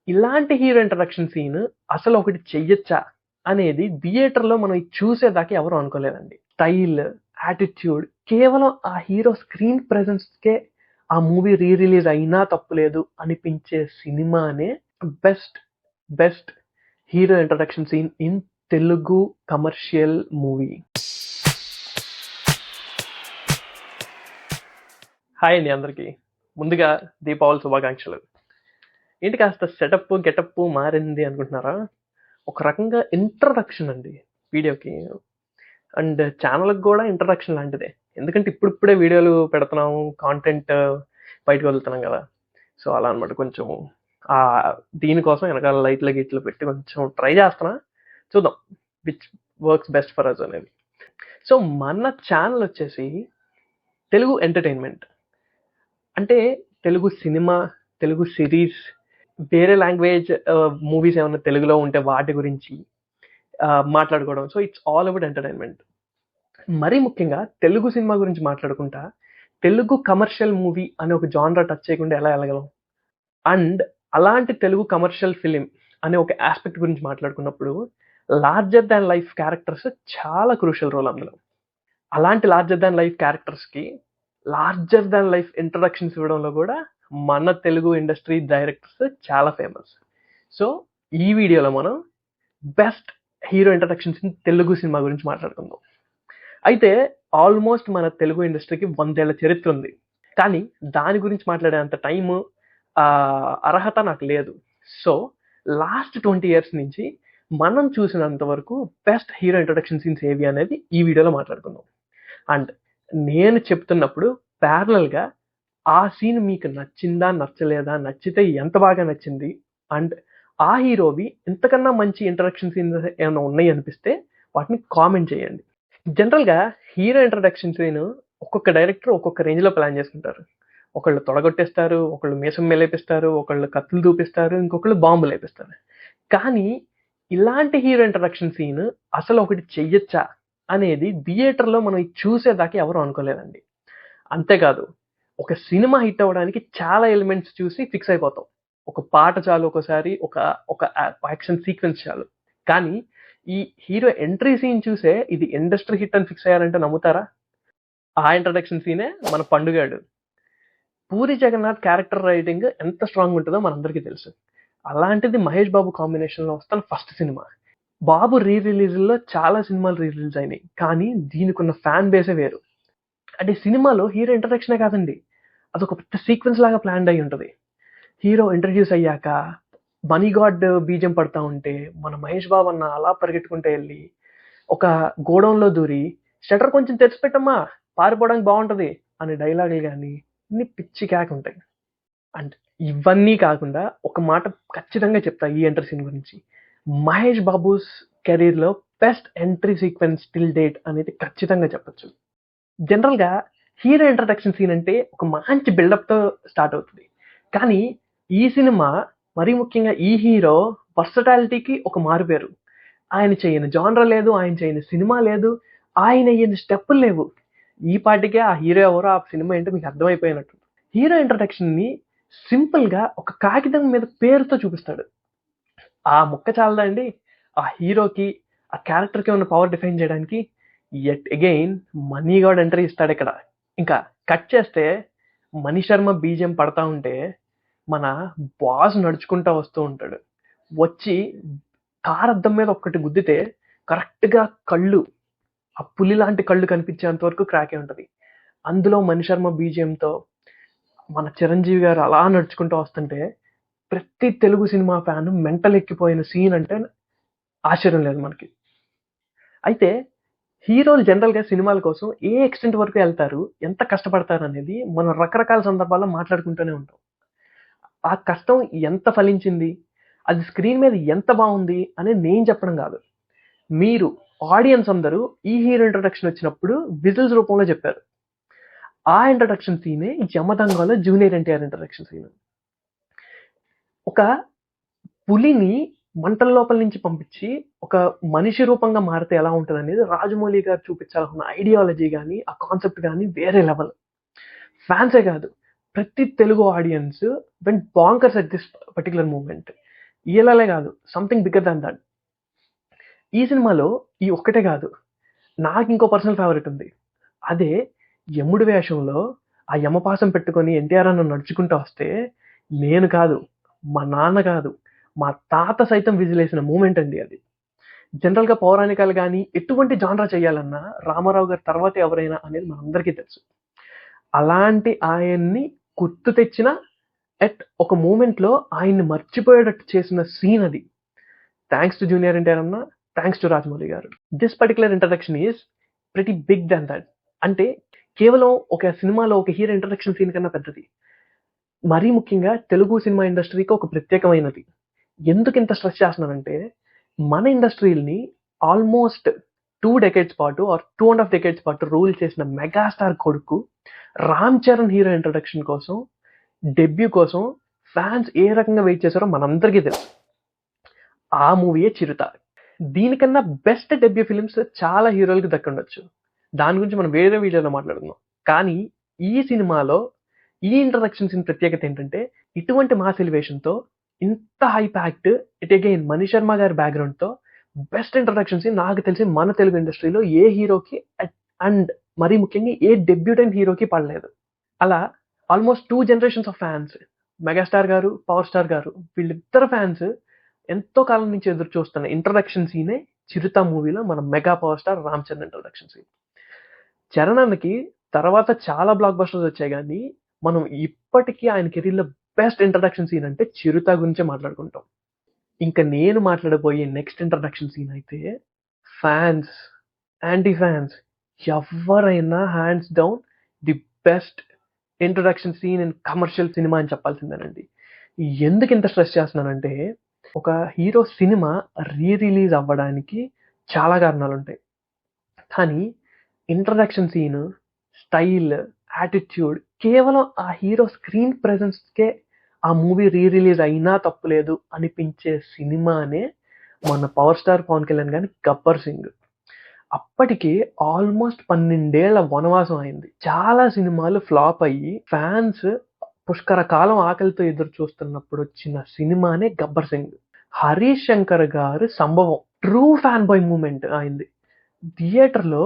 ఇలాంటి hero introduction scene అసలు ఒకటి చెయ్యొచ్చా అనేది థియేటర్‌లో మనం ఇది చూసేదాకా ఎవరు అనుకోలేదండి. స్టైల్, యాటిట్యూడ్ కేవలం ఆ హీరో స్క్రీన్ ప్రెజెన్స్‌కే ఆ మూవీ రిలీజ్ అయినా తప్పులేదు అనిపించే సినిమానే best, best hero introduction scene in Telugu commercial movie. Hi అండి అందరికీ. ముందుగా దీపావళి శుభాకాంక్షలు. ఏంటి కాస్త సెటప్, గెటప్ మారింది అనుకుంటున్నారా? ఒక రకంగా ఇంట్రడక్షన్ అండి వీడియోకి. అండ్ ఛానల్‌కి గూడా ఇంట్రడక్షన్ లాంటిదే. ఎందుకంటే ఇప్పుడిప్పుడే వీడియోలు పెడుతున్నాం. కాంటెంట్ బయటకి వదులుతున్నాం గదా! సో, అలా అనమాట. కొంచెం దీనికోసం వెనకాల లైట్లు, గిట్లు పెట్టి కొంచెం ట్రై చేస్తున్నా. చూద్దాం which works best for us అనేది. సో, మన ఛానల్ వచ్చేసి తెలుగు ఎంటర్‌టైన్‌మెంట్. అంటే తెలుగు సినిమా, తెలుగు సిరీస్, వేరే లాంగ్వేజ్ మూవీస్ ఏమన్నా తెలుగులో ఉంటే వాటి గురించి మాట్లాడుకోవడం. So, it's all about entertainment. మరీ ముఖ్యంగా తెలుగు సినిమా గురించి మాట్లాడుకుంటా, తెలుగు కమర్షియల్ మూవీ అనే ఒక జానరా టచ్ చేయకుండా ఎలా ఎళ్ళగలం? అండ్ అలాంటి తెలుగు కమర్షియల్ ఫిల్మ్ అనే ఒక యాస్పెక్ట్ గురించి మాట్లాడుకున్నప్పుడు, లార్జర్ థాన్ లైఫ్ క్యారెక్టర్స్ చాలా క్రూషియల్ రోల్ అందులో. అలాంటి లార్జర్ థాన్ లైఫ్ క్యారెక్టర్స్‌కి లార్జర్ థాన్ లైఫ్ ఇంట్రడక్షన్స్ ఇవ్వడంలో గూడా మన తెలుగు ఇండస్ట్రీ డైరెక్టర్స్ చాలా ఫేమస్. సో, ఈ వీడియోలో మనం best hero introductions in Telugu cinema గురించి మాట్లాడుకుందాం. అయితే ఆల్మోస్ట్ మన తెలుగు ఇండస్ట్రీకి 100 ఏళ్ల చరిత్ర ఉంది. కానీ దాని గురించి మాట్లాడేంత టైము, అర్హత నాకు లేదు. సో, లాస్ట్ 20 ఇయర్స్ నుంచి మనం చూసినంత వరకు బెస్ట్ హీరో ఇంట్రడక్షన్ సీన్స్ ఏవి అనేది ఈ వీడియోలో మాట్లాడుకుందాం. అండ్ నేను చెప్తున్నప్పుడు ప్యారలల్‌గా ఆ సీన్ మీకు నచ్చిందా? నచ్చలేదా? నచ్చితే ఎంత బాగా నచ్చింది? అండ్ ఆ హీరోవి ఇంతకన్నా మంచి ఇంట్రడక్షన్ సీన్స్ ఏమన్నా ఉన్నాయి అనిపిస్తే వాటిని కామెంట్ చేయండి. జనరల్‌గా హీరో ఇంట్రడక్షన్ సీన్ ఒక్కొక్క డైరెక్టర్ ఒక్కొక్క రేంజ్‌లో ప్లాన్ చేసుకుంటారు. ఒకళ్ళు తొడగొట్టేస్తారు, ఒకళ్ళు మీసం మెలేపిస్తారు, ఒకళ్ళు కత్తులు చూపిస్తారు, ఇంకొకళ్ళు బాంబులేపిస్తారు. కానీ ఇలాంటి హీరో ఇంట్రడక్షన్ సీన్ అసలు ఒకటి చెయ్యొచ్చా అనేది థియేటర్‌లో మనం ఇది చూసేదాకా ఎవరు అనుకోలేదండి. అంతేకాదు ఒక సినిమా హిట్ అవ్వడానికి చాలా ఎలిమెంట్స్ చూసి ఫిక్స్ అయిపోతాం. ఒక పాట చాలు ఒక్కోసారి, ఒక ఒక యాక్షన్ సీక్వెన్స్ చాలు. కానీ ఈ హీరో ఎంట్రీ సీన్ చూసే ఇది ఇండస్ట్రీ హిట్ అని ఫిక్స్ అయ్యారంటే నమ్ముతారా? ఆ ఇంట్రడక్షన్ సీనే మన పండుగాడు. పూరి జగన్నాథ్ క్యారెక్టర్ రైటింగ్ ఎంత స్ట్రాంగ్ ఉంటుందో మనందరికీ తెలుసు. అలాంటిది మహేష్ బాబు కాంబినేషన్‌లో వస్తున్న ఫస్ట్ సినిమా. బాబు రిలీజ్‌ల్లో చాలా సినిమాలు రిలీజ్ అయినాయి. కానీ దీనికున్న ఫ్యాన్ బేసే వేరు. అంటే సినిమాలో హీరో ఇంట్రడక్షనే కాదండి. అదొక పెద్ద సీక్వెన్స్ లాగా ప్లాన్డ్ అయ్యి ఉంటది. హీరో ఇంట్రడ్యూస్ అయ్యాక మనీ గాడ్ బీజం పడతా ఉంటే మన మహేష్ బాబు అన్న అలా పరిగెట్టుకుంటూ ఎళ్లి ఒక గోడౌన్‌లో దూరి షట్టర్ కొంచెం తెరిచి పెట్టమ్మా పారిపోవడానికి బావుంటది అనే డైలాగులు గాని అన్ని పిచ్చి కేక ఉంటాయి. అండ్ ఇవన్నీ కాకుండా ఒక మాట ఖచ్చితంగా చెప్తా ఈ ఎంట్రీ సీన్ గురించి. మహేష్ బాబుస్ కెరీర్‌లో best entry sequence till date అనేది ఖచ్చితంగా చెప్పొచ్చు. జనరల్‌గా హీరో ఇంట్రడక్షన్ సీన్ అంటే ఒక మంచి బిల్డప్‌తో స్టార్ట్ అవుతది. కానీ ఈ సినిమా మరీ ముఖ్యంగా ఈ హీరో వర్సటాలిటీకి ఒక మారుపేరు. ఆయన చేయని జానర్ లేదు, ఆయన చేయని సినిమా లేదు, ఆయన ఎయ్యని స్టెప్పులు లేవు. ఈ పాటికే ఆ హీరో ఎవరో, ఆ సినిమా ఏంటో మీకు అర్థమైపోయినట్టు. హీరో ఇంట్రడక్షన్‌ని సింపుల్‌గా ఒక కాగితం మీద పేరుతో చూపిస్తాడు. ఆ ముక్క చాలదా అండి ఆ హీరోకి, ఆ క్యారెక్టర్‌కి ఉన్న పవర్ డిఫైన్ చేయడానికి? Yet again money god entry ఇస్తాడిక్కడ. ఇంకా కట్ చేస్తే మణి శర్మ బీజీఎం పడతా ఉంటే మన బాస్ నడుచుకుంటా వస్తూ ఉంటాడు. వచ్చి కారద్దం మీద ఒక్కటి గుద్దితే కరెక్ట్‌గా కళ్ళు, ఆ పులి లాంటి కళ్ళు కనిపించేంత వరకు క్రాకే ఉంటది. అందులో మణి శర్మ బీజీఎంతో మన చిరంజీవి గారు అలా నడుచుకుంటూ వస్తుంటే ప్రతి తెలుగు సినిమా ఫ్యాన్ మెంటల్ ఎక్కిపోయిన సీన్ అంటే ఆశ్చర్యం లేదు మనకి. అయితే హీరోలు జనరల్‌గా సినిమాల కోసం ఏ ఎక్స్‌టెంట్ వరకు ఎళ్తారు, ఎంత కష్టపడతారనేది మనం రకరకాల సందర్భాల్లో మాట్లాడుకుంటూనే ఉంటాం. ఆ కష్టం ఎంత ఫలించింది, అది స్క్రీన్ మీద ఎంత బావుంది అనేది నేను చెప్పడం గాదు. మీరు ఆడియన్స్ అందరూ ఈ హీరో ఇంట్రడక్షన్ వచ్చినప్పుడు విజిల్స్ రూపంలో చెప్పారు. ఆ ఇంట్రడక్షన్ సీనే 'యమదొంగ'లో జూనియర్ ఎన్టీఆర్ ఇంట్రడక్షన్ సీన్. ఒక పులిని మంటల లోపల నుంచి పంపించి ఒక మనిషి రూపంగా మారితే ఎలా ఉంటదనేది రాజమౌళి గారు చూపించాలనుకున్న ఐడియాలజీ గాని, ఆ కాన్సెప్ట్ గాని వేరే లెవెల్. ఫ్యాన్సే కాదు ప్రతి Telugu audience went bonkers at this particular moment. ఈలలే కాదు, సంథింగ్ బిగ్గర్ దాన్ దట్. ఈ సినిమాలో ఈ ఒక్కటే కాదు, నాకు ఇంకో పర్సనల్ ఫేవరెట్ ఉంది. అదే యముడి వేషంలో ఆ యమపాసం పెట్టుకొని ఎన్టీఆర్ అన్న నడుచుకుంటూ వస్తే నేను కాదు, మా నాన్న కాదు, మా తాత సైతం విజిలేసిన మూమెంట్ అండి అది. జనరల్గా పౌరాణికాలు కానీ ఎటువంటి జానరా చేయాలన్నా రామారావు గారి తర్వాత ఎవరైనా అనేది మనందరికీ తెలుసు. అలాంటి ఆయన్ని గుర్తు తెచ్చిన అట్ ఒక మూమెంట్లో ఆయన్ని మర్చిపోయేటట్టు చేసిన సీన్ అది. థ్యాంక్స్ టు జూనియర్ ఎన్టీఆర్ అన్న, thanks to Rajamouli garu. This particular introduction is pretty big than that. అంటే కేవలం ఒక సినిమాలో ఒక హీరో ఇంట్రడక్షన్ సీన్ కన్నా పెద్దది. మరీ ముఖ్యంగా తెలుగు సినిమా ఇండస్ట్రీకి ఒక ప్రత్యేకమైనది. ఎందుకు ఇంత స్ట్రెస్ చేస్తున్నానంటే, మన ఇండస్ట్రీని ఆల్మోస్ట్ 2 decades పాటు ఆర్ 2.5 decades పాటు రూల్ చేసిన మెగాస్టార్ కొడుకు రామ్ చరణ్ హీరో ఇంట్రడక్షన్ కోసం, డెబ్యూ కోసం ఫ్యాన్స్ ఏ రకంగా వెయిట్ చేశారో మనందరికీ తెలుసు. ఆ మూవీయే చిరుత. దీనికన్నా బెస్ట్ డెబ్యూ ఫిలిమ్స్ చాలా హీరోలకు దక్కుండొచ్చు, దాని గురించి మనం వేరే వీడియోలో మాట్లాడుకుందాం. కానీ ఈ సినిమాలో ఈ ఇంట్రడక్షన్ సీన్ ప్రత్యేకత ఏంటంటే, ఇటువంటి మాస్ ఎలివేషన్తో ఇంత high packed, it again Mani Sharma గారి బ్యాక్గ్రౌండ్తో బెస్ట్ ఇంట్రడక్షన్ సీన్ నాకు తెలిసి మన తెలుగు ఇండస్ట్రీలో ఏ హీరోకి అండ్ మరీ ముఖ్యంగా ఏ డెబ్యూటెంట్ హీరోకి పడలేదు. అలా almost 2 generations of fans, megastar గారు, పవర్ స్టార్ గారు, వీళ్ళిద్దరు ఫ్యాన్స్ ఎంతో కాలం నుంచి ఎదురు చూస్తున్న ఇంట్రడక్షన్ సీనే చిరుత మూవీలో మన mega power star Ram Charan introduction scene. Charan అన్నకి తర్వాత చాలా బ్లాక్ బస్టర్స్ వచ్చాయి, కానీ మనం ఇప్పటికీ ఆయన కెరీర్లో బెస్ట్ ఇంట్రడక్షన్ సీన్ అంటే చిరుత గురించే మాట్లాడుకుంటాం. ఇంకా నేను మాట్లాడబోయే నెక్స్ట్ ఇంట్రడక్షన్ సీన్ అయితే ఫ్యాన్స్, యాంటీ ఫ్యాన్స్ ఎవరైనా hands down the best introduction scene in commercial cinema అని చెప్పాల్సిందేనండి. ఎందుకు ఇంత స్ట్రెస్ చేస్తున్నానంటే, ఒక హీరో సినిమా రిలీజ్ అవ్వడానికి చాలా కారణాలు ఉంటాయి, కానీ ఇంట్రడక్షన్ సీన్, స్టైల్, యాటిట్యూడ్, కేవలం ఆ హీరో స్క్రీన్ ప్రెజెన్స్కే ఆ మూవీ రిలీజ్ అయినా తప్పులేదు అనిపించే సినిమానే మన పవర్ స్టార్ పవన్ కళ్యాణ్ గారి గబ్బర్ సింగ్. అప్పటికి ఆల్మోస్ట్ 12 ఏళ్ల వనవాసం అయింది. చాలా సినిమాలు ఫ్లాప్ అయ్యి ఫ్యాన్స్ పుష్కర కాలం ఆకలితో ఎదురు చూస్తున్నప్పుడు వచ్చిన సినిమానే గబ్బర్ సింగ్. హరీష్ శంకర్ గారు సంభవం, ట్రూ ఫ్యాన్ బాయ్ మూమెంట్ అయింది. థియేటర్లో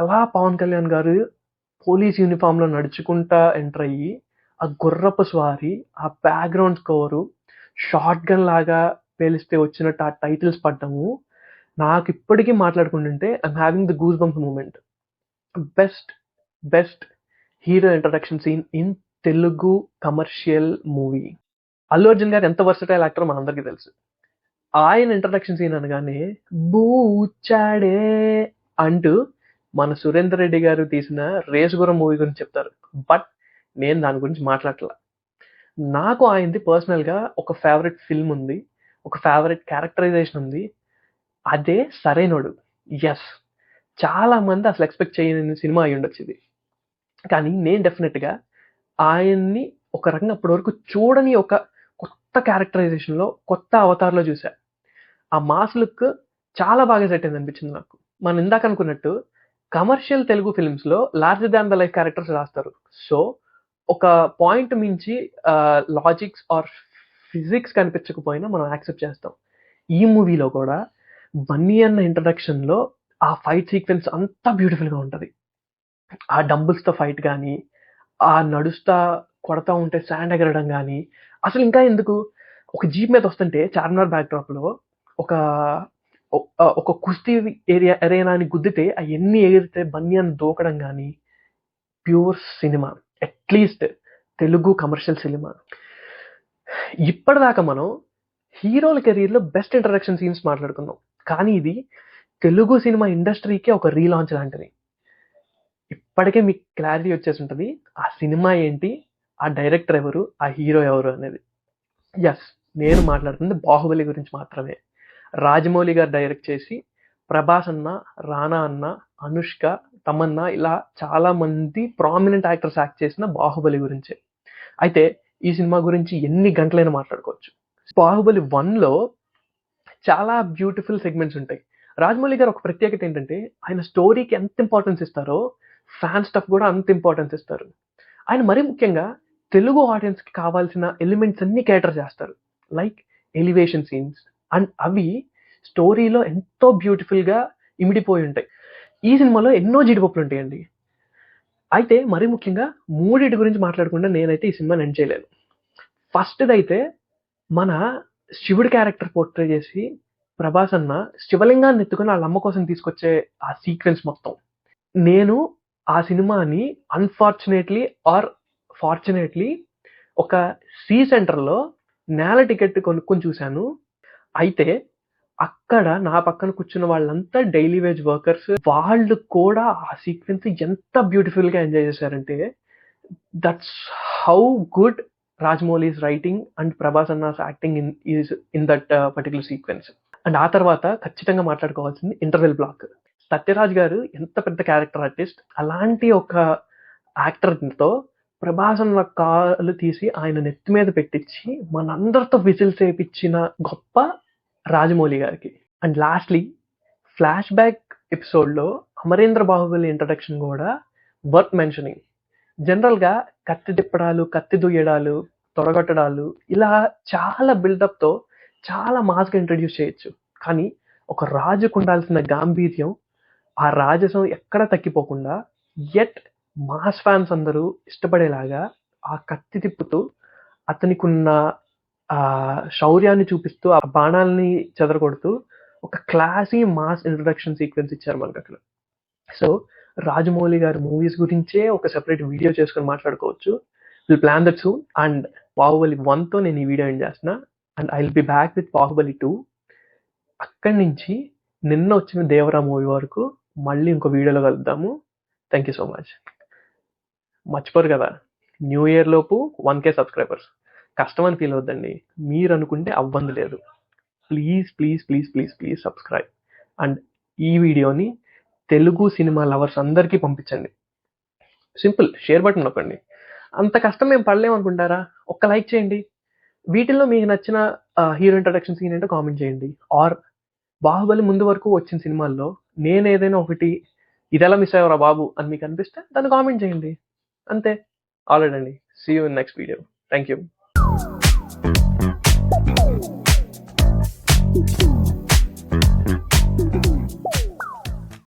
అలా పవన్ కళ్యాణ్ గారు పోలీస్ యూనిఫామ్లో నడుచుకుంటా ఎంటర్ అయ్యి ఆ గుర్రపు స్వారీ, ఆ బ్యాక్గ్రౌండ్ స్కోరు, షార్ట్ గన్ లాగా పేలిస్తే వచ్చినట్టు ఆ టైటిల్స్ పడ్డము, నాకు ఇప్పటికీ మాట్లాడుకుంటుంటే I'm having the goose bumps moment. Best hero introduction scene in Telugu commercial movie. Allu Arjun garu ఎంత వర్సటైల్ యాక్టర్ మనందరికీ తెలుసు. ఆయన ఇంట్రడక్షన్ సీన్ అనగానే బూచాడే అంటూ మన సురేందర్ రెడ్డి గారు తీసిన రేసుగుర్రం మూవీ గురించి చెప్తారు. బట్ నేను దాని గురించి మాట్లాడట్లా. నాకు ఆయనది పర్సనల్గా ఒక ఫేవరెట్ ఫిల్మ్ ఉంది, ఒక ఫేవరెట్ క్యారెక్టరైజేషన్ ఉంది, అదే సరైనోడు. ఎస్, చాలా మంది అసలు ఎక్స్పెక్ట్ చేయని సినిమా అయి ఉండొచ్చు ఇది, కానీ నేను డెఫినెట్గా ఆయన్ని ఒక రకంగా అప్పటి వరకు చూడని ఒక కొత్త క్యారెక్టరైజేషన్లో, కొత్త అవతార్లో చూసా. ఆ మాస్ లుక్ చాలా బాగా సెట్ అయింది అనిపించింది నాకు. మనం ఇందాక అనుకున్నట్టు కమర్షియల్ తెలుగు ఫిల్మ్స్లో larger than the life characters రాస్తారు. సో ఒక పాయింట్ మించి లాజిక్స్ ఆర్ ఫిజిక్స్ కనిపించకపోయినా మనం యాక్సెప్ట్ చేస్తాం. ఈ మూవీలో కూడా బన్నీ అన్న ఇంట్రడక్షన్లో ఆ ఫైట్ సీక్వెన్స్ అంతా బ్యూటిఫుల్గా ఉంటుంది. ఆ డంబుల్స్తో ఫైట్ కానీ, ఆ నడుస్తా కొడతా ఉంటే శాండ్ ఎగరడం కానీ, అసలు ఇంకా ఎందుకు ఒక జీప్ మీద వస్తుంటే చార్మినార్ బ్యాక్డ్రాప్లో ఒక కుస్తీ ఎరేనాని గుద్దితే అవన్నీ ఎగిరితే బన్నీ అని దూకడం కానీ, pure cinema, at least Telugu commercial cinema. ఇప్పటిదాకా మనం హీరోల కెరీర్లో బెస్ట్ ఇంట్రడక్షన్ సీన్స్ మాట్లాడుకున్నాం, కానీ ఇది తెలుగు సినిమా ఇండస్ట్రీకే ఒక రీలాంచ్ లాంటిది. ఇప్పటికే మీకు క్లారిటీ వచ్చేసి ఉంటుంది ఆ సినిమా ఏంటి, ఆ డైరెక్టర్ ఎవరు, ఆ హీరో ఎవరు అనేది. ఎస్, నేను మాట్లాడుతుంది బాహుబలి గురించి మాత్రమే. రాజమౌళి గారు డైరెక్ట్ చేసి ప్రభాస్ అన్న, రానా అన్న, అనుష్క, తమన్నా ఇలా చాలా మంది ప్రామినెంట్ యాక్టర్స్ యాక్ట్ చేసిన బాహుబలి గురించే. అయితే ఈ సినిమా గురించి ఎన్ని గంటలైనా మాట్లాడుకోవచ్చు. బాహుబలి 1లో చాలా బ్యూటిఫుల్ సెగ్మెంట్స్ ఉంటాయి. రాజమౌళి గారు ఒక ప్రత్యేకత ఏంటంటే, ఆయన స్టోరీకి ఎంత ఇంపార్టెన్స్ ఇస్తారో ఫ్యాన్ స్టఫ్ కూడా అంత ఇంపార్టెన్స్ ఇస్తారు. ఆయన మరీ ముఖ్యంగా తెలుగు ఆడియన్స్కి కావాల్సిన ఎలిమెంట్స్ అన్ని కేటర్ చేస్తారు. లైక్ ఎలివేషన్ సీన్స్, అండ్ అవి స్టోరీలో ఎంతో బ్యూటిఫుల్గా ఇమిడిపోయి ఉంటాయి. ఈ సినిమాలో ఎన్నో జీడిపప్పులు ఉంటాయండి. అయితే మరీ ముఖ్యంగా మూడిటి గురించి మాట్లాడకుండా నేనైతే ఈ సినిమాని ఎండ్ చేయలేను. ఫస్ట్ది అయితే మన శివుడి క్యారెక్టర్ పోర్ట్రే చేసి ప్రభాస్ అన్న శివలింగాన్ని ఎత్తుకొని వాళ్ళ అమ్మ కోసం తీసుకొచ్చే ఆ సీక్వెన్స్ మొత్తం, నేను ఆ సినిమాని అన్ఫార్చునేట్లీ ఆర్ ఫార్చునేట్లీ ఒక సి సెంటర్లో నేల టికెట్ కొనుక్కొని చూశాను. అయితే అక్కడ నా పక్కన కూర్చున్న వాళ్ళంతా డైలీ వేజ్ వర్కర్స్, వాళ్ళు కూడా ఆ సీక్వెన్స్ ఎంత బ్యూటిఫుల్గా ఎంజాయ్ చేశారంటే, that's how good Rajamouli's writing and Prabhas అన్నాస్ acting in that particular sequence. And ఆ తర్వాత ఖచ్చితంగా మాట్లాడుకోవాల్సింది ఇంటర్వెల్ బ్లాక్. సత్యరాజ్ గారు ఎంత పెద్ద క్యారెక్టర్ ఆర్టిస్ట్, అలాంటి ఒక యాక్టర్తో ప్రభాస్ అన్న కాలు తీసి ఆయన నెత్తి మీద పెట్టించి మనందరితో విజిల్స్ వేయించిన గొప్ప రాజమౌళి గారికి. అండ్ లాస్ట్లీ ఫ్లాష్ బ్యాక్ ఎపిసోడ్లో అమరేంద్ర బాహుబలి ఇంట్రడక్షన్ కూడా వర్త్ మెన్షనింగ్. జనరల్గా కత్తి తిప్పడాలు, కత్తి దుయ్యడాలు, తొడగొట్టడాలు, ఇలా చాలా బిల్డప్తో చాలా మాస్గా ఇంట్రడ్యూస్ చేయొచ్చు. కానీ ఒక రాజుకు ఉండాల్సిన గాంభీర్యం, ఆ రాజసం ఎక్కడ తగ్గిపోకుండా ఎట్ మాస్ ఫ్యాన్స్ అందరూ ఇష్టపడేలాగా ఆ కత్తి తిప్పుతూ అతనికి ఉన్న శౌర్యాన్ని చూపిస్తూ ఆ బాణాలని చెదరగొడుతూ ఒక క్లాసీ మాస్ ఇంట్రడక్షన్ సీక్వెన్స్ ఇచ్చారు మనకు అక్కడ. సో రాజమౌళి గారి మూవీస్ గురించే ఒక సెపరేట్ వీడియో చేసుకొని మాట్లాడుకోవచ్చు. Will plan that soon. And Baahubali 1తో నేను ఈ వీడియో ఎండ్ చేస్తున్నా. And I will be back with Baahubali 2. అక్కడి నుంచి నిన్న వచ్చిన దేవరా మూవీ వరకు మళ్ళీ ఇంకో వీడియోలో కలుద్దాము. Thank you so much. మర్చిపోరు కదా, న్యూ ఇయర్ లోపు 1K సబ్స్క్రైబర్స్. కష్టం అని ఫీల్ అవుద్దండి, మీరు అనుకుంటే అవ్వంది లేదు. Please please please please please subscribe. And ఈ వీడియోని తెలుగు సినిమా లవర్స్ అందరికీ పంపించండి. సింపుల్, షేర్ బటన్ నొక్కండి. అంత కష్టం మేము పడలేము అనుకుంటారా? ఒక్క లైక్ చేయండి. వీటిల్లో మీకు నచ్చిన హీరో ఇంట్రడక్షన్ సీన్ ఏంటో కామెంట్ చేయండి. ఆర్ బాహుబలి ముందు వరకు వచ్చిన సినిమాల్లో నేను ఏదైనా ఒకటి ఇదెలా మిస్ అయ్యారా బాబు అని మీకు అనిపిస్తే దాన్ని కామెంట్ చేయండి. అంతే. ఆల్రెడీ అండి. See you in next video. Thank you.